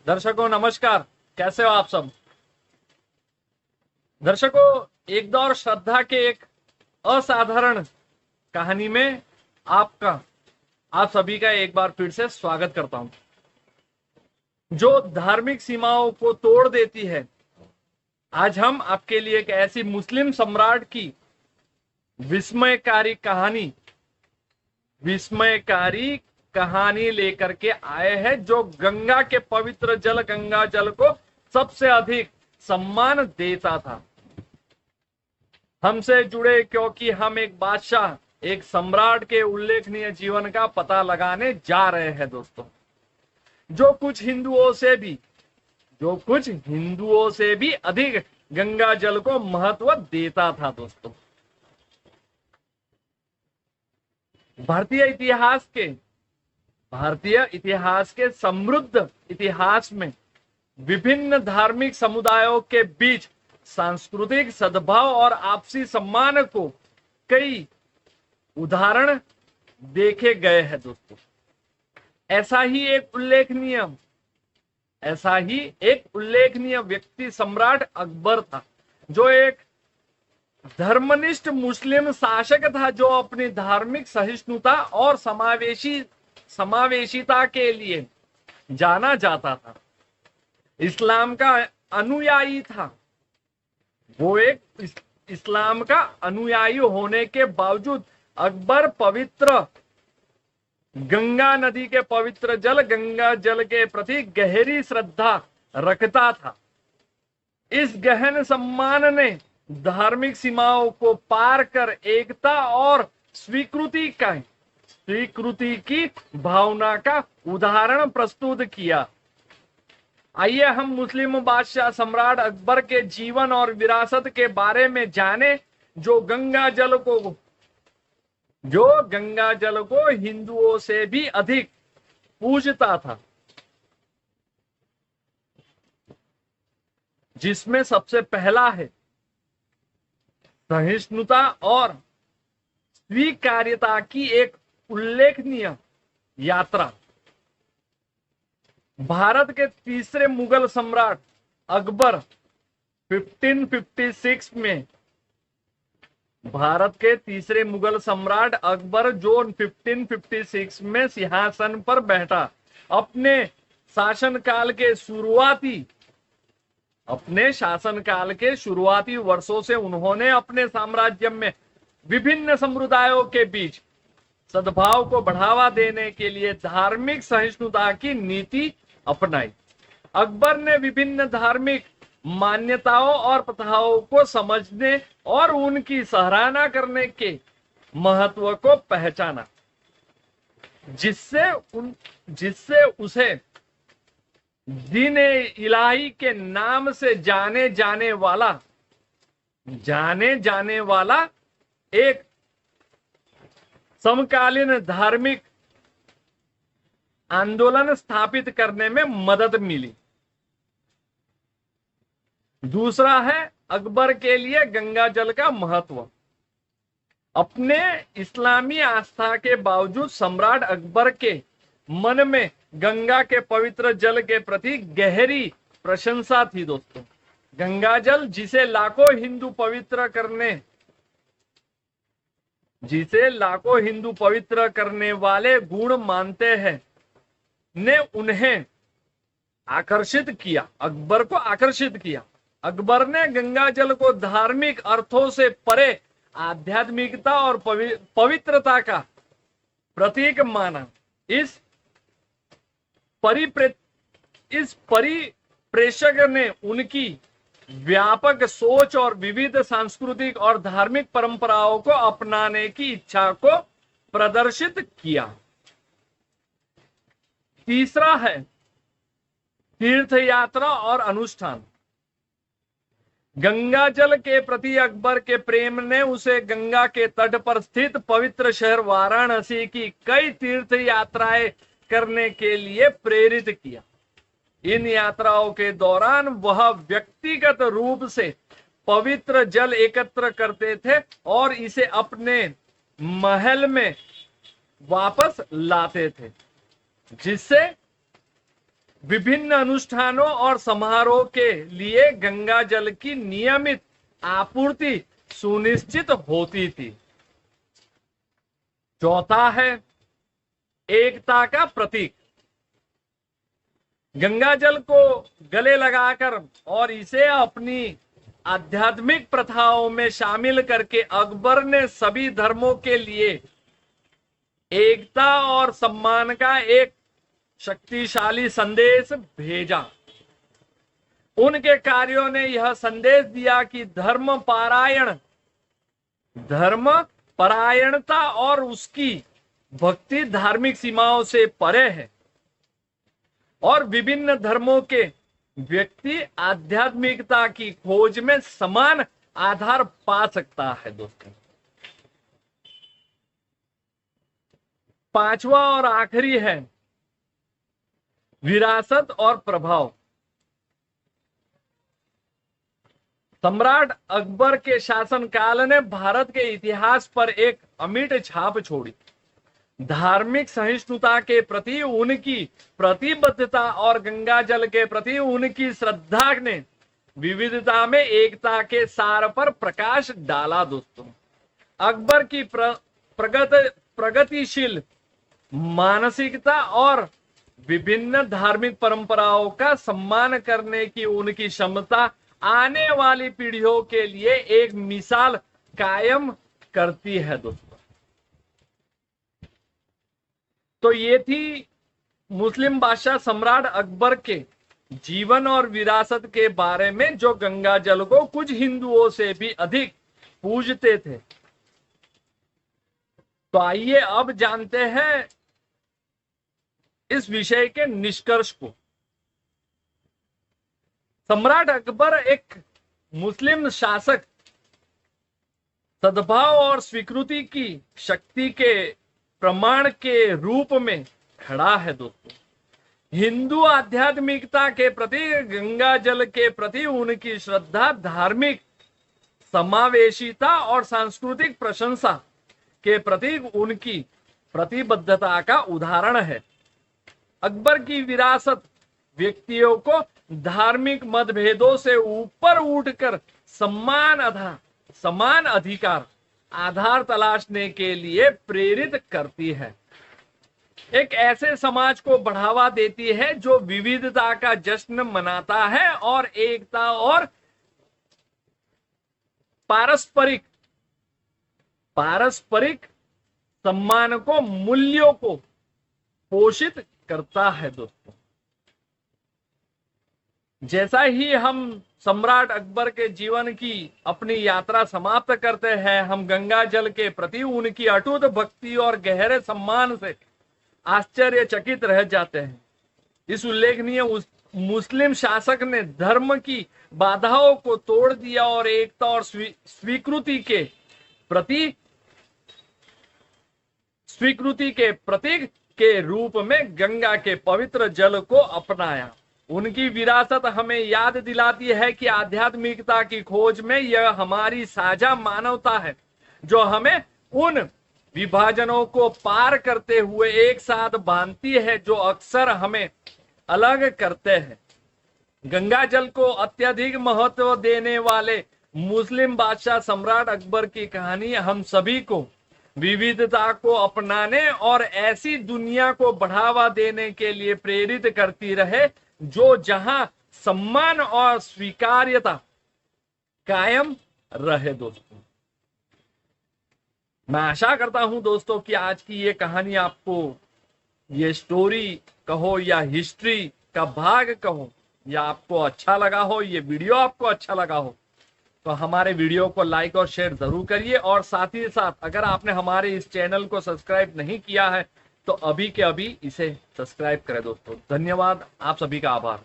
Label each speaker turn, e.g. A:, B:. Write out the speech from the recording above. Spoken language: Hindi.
A: दर्शकों नमस्कार। कैसे हो आप सब? दर्शकों, एक दौर श्रद्धा के एक असाधारण कहानी में आप सभी का एक बार फिर से स्वागत करता हूं, जो धार्मिक सीमाओं को तोड़ देती है। आज हम आपके लिए एक ऐसी मुस्लिम सम्राट की विस्मयकारी कहानी विस्मयकारी कहानी लेकर के आए हैं, जो गंगा के पवित्र जल गंगा जल को सबसे अधिक सम्मान देता था। हमसे जुड़े क्योंकि हम एक बादशाह, एक सम्राट के उल्लेखनीय जीवन का पता लगाने जा रहे हैं दोस्तों, जो कुछ हिंदुओं से भी अधिक गंगा जल को महत्व देता था दोस्तों। भारतीय इतिहास के समृद्ध इतिहास में विभिन्न धार्मिक समुदायों के बीच सांस्कृतिक सद्भाव और आपसी सम्मान को कई उदाहरण देखे गए हैं दोस्तों। ऐसा ही एक उल्लेखनीय व्यक्ति सम्राट अकबर था, जो एक धर्मनिष्ठ मुस्लिम शासक था, जो अपनी धार्मिक सहिष्णुता और समावेशिता के लिए जाना जाता था। इस्लाम का अनुयायी था। वो एक इस्लाम का अनुयायी होने के बावजूद अकबर गंगा नदी के पवित्र जल गंगा जल के प्रति गहरी श्रद्धा रखता था। इस गहन सम्मान ने धार्मिक सीमाओं को पार कर एकता और स्वीकृति की भावना का उदाहरण प्रस्तुत किया। आइए हम मुस्लिम बादशाह सम्राट अकबर के जीवन और विरासत के बारे में जाने, जो गंगा जल को हिंदुओं से भी अधिक पूजता था। जिसमें सबसे पहला है सहिष्णुता और स्वीकार्यता की एक उल्लेखनीय यात्रा। भारत के तीसरे मुगल सम्राट अकबर 1556 में जो 1556 में सिंहासन पर बैठा। अपने शासनकाल के शुरुआती वर्षों से उन्होंने अपने साम्राज्य में विभिन्न समुदायों के बीच सद्भाव को बढ़ावा देने के लिए धार्मिक सहिष्णुता की नीति अपनाई। अकबर ने विभिन्न धार्मिक मान्यताओं और प्रथाओं को समझने और उनकी सराहना करने के महत्व को पहचाना, जिससे उसे दीन इलाही के नाम से जाने जाने वाला एक समकालीन धार्मिक आंदोलन स्थापित करने में मदद मिली। दूसरा है अकबर के लिए गंगा जल का महत्व। अपने इस्लामी आस्था के बावजूद सम्राट अकबर के मन में गंगा के पवित्र जल के प्रति गहरी प्रशंसा थी दोस्तों। गंगा जल, जिसे लाखों हिंदू पवित्र करने वाले गुण मानते हैं, ने उन्हें अकबर को आकर्षित किया। अकबर ने गंगा जल को धार्मिक अर्थों से परे आध्यात्मिकता और पवित्रता का प्रतीक माना। इस परिप्रेक्षक ने उनकी व्यापक सोच और विविध सांस्कृतिक और धार्मिक परंपराओं को अपनाने की इच्छा को प्रदर्शित किया। तीसरा है तीर्थ यात्रा और अनुष्ठान। गंगा जल के प्रति अकबर के प्रेम ने उसे गंगा के तट पर स्थित पवित्र शहर वाराणसी की कई तीर्थ यात्राएं करने के लिए प्रेरित किया। इन यात्राओं के दौरान वह व्यक्तिगत रूप से पवित्र जल एकत्र करते थे और इसे अपने महल में वापस लाते थे, जिससे विभिन्न अनुष्ठानों और समारोह के लिए गंगा जल की नियमित आपूर्ति सुनिश्चित होती थी। चौथा है एकता का प्रतीक। गंगा जल को गले लगाकर और इसे अपनी आध्यात्मिक प्रथाओं में शामिल करके अकबर ने सभी धर्मों के लिए एकता और सम्मान का एक शक्तिशाली संदेश भेजा। उनके कार्यों ने यह संदेश दिया कि धर्म परायणता और उसकी भक्ति धार्मिक सीमाओं से परे है और विभिन्न धर्मों के व्यक्ति आध्यात्मिकता की खोज में समान आधार पा सकता है। दोस्तों, पांचवा और आखिरी है विरासत और प्रभाव। सम्राट अकबर के शासनकाल ने भारत के इतिहास पर एक अमिट छाप छोड़ी। धार्मिक सहिष्णुता के प्रति उनकी प्रतिबद्धता और गंगा जल के प्रति उनकी श्रद्धा ने विविधता में एकता के सार पर प्रकाश डाला। दोस्तों, अकबर की प्रगतिशील मानसिकता और विभिन्न धार्मिक परंपराओं का सम्मान करने की उनकी क्षमता आने वाली पीढ़ियों के लिए एक मिसाल कायम करती है। दोस्तों, तो ये थी मुस्लिम बादशाह सम्राट अकबर के जीवन और विरासत के बारे में, जो गंगा जल को कुछ हिंदुओं से भी अधिक पूजते थे। तो आइए अब जानते हैं इस विषय के निष्कर्ष को। सम्राट अकबर एक मुस्लिम शासक सद्भाव और स्वीकृति की शक्ति के प्रमाण के रूप में खड़ा है। दोस्तों, हिंदू आध्यात्मिकता के प्रति, गंगा जल के प्रति उनकी श्रद्धा धार्मिक समावेशिता और सांस्कृतिक प्रशंसा के प्रति उनकी प्रतिबद्धता का उदाहरण है। अकबर की विरासत व्यक्तियों को धार्मिक मतभेदों से ऊपर उठकर समान अधिकार आधार तलाशने के लिए प्रेरित करती है। एक ऐसे समाज को बढ़ावा देती है जो विविधता का जश्न मनाता है और एकता और पारस्परिक सम्मान को, मूल्यों को पोषित करता है। दोस्तों, जैसा ही हम सम्राट अकबर के जीवन की अपनी यात्रा समाप्त करते हैं, हम गंगा जल के प्रति उनकी अटूट भक्ति और गहरे सम्मान से आश्चर्यचकित रह जाते हैं। इस उल्लेखनीय मुस्लिम शासक ने धर्म की बाधाओं को तोड़ दिया और एकता और स्वीकृति के प्रतीक के रूप में गंगा के पवित्र जल को अपनाया। उनकी विरासत हमें याद दिलाती है कि आध्यात्मिकता की खोज में यह हमारी साझा मानवता है जो हमें उन विभाजनों को पार करते हुए एक साथ बांधती है जो अक्सर हमें अलग करते हैं। गंगा जल को अत्यधिक महत्व देने वाले मुस्लिम बादशाह सम्राट अकबर की कहानी हम सभी को विविधता को अपनाने और ऐसी दुनिया को बढ़ावा देने के लिए प्रेरित करती रहे जो जहां सम्मान और स्वीकार्यता कायम रहे। दोस्तों, मैं आशा करता हूं दोस्तों कि आज की ये कहानी आपको, ये स्टोरी कहो या हिस्ट्री का भाग कहो, या आपको अच्छा लगा हो, ये वीडियो आपको अच्छा लगा हो, तो हमारे वीडियो को लाइक और शेयर जरूर करिए। और साथ ही साथ अगर आपने हमारे इस चैनल को सब्सक्राइब नहीं किया है तो अभी के अभी इसे सब्सक्राइब करें। दोस्तों, धन्यवाद, आप सभी का आभार।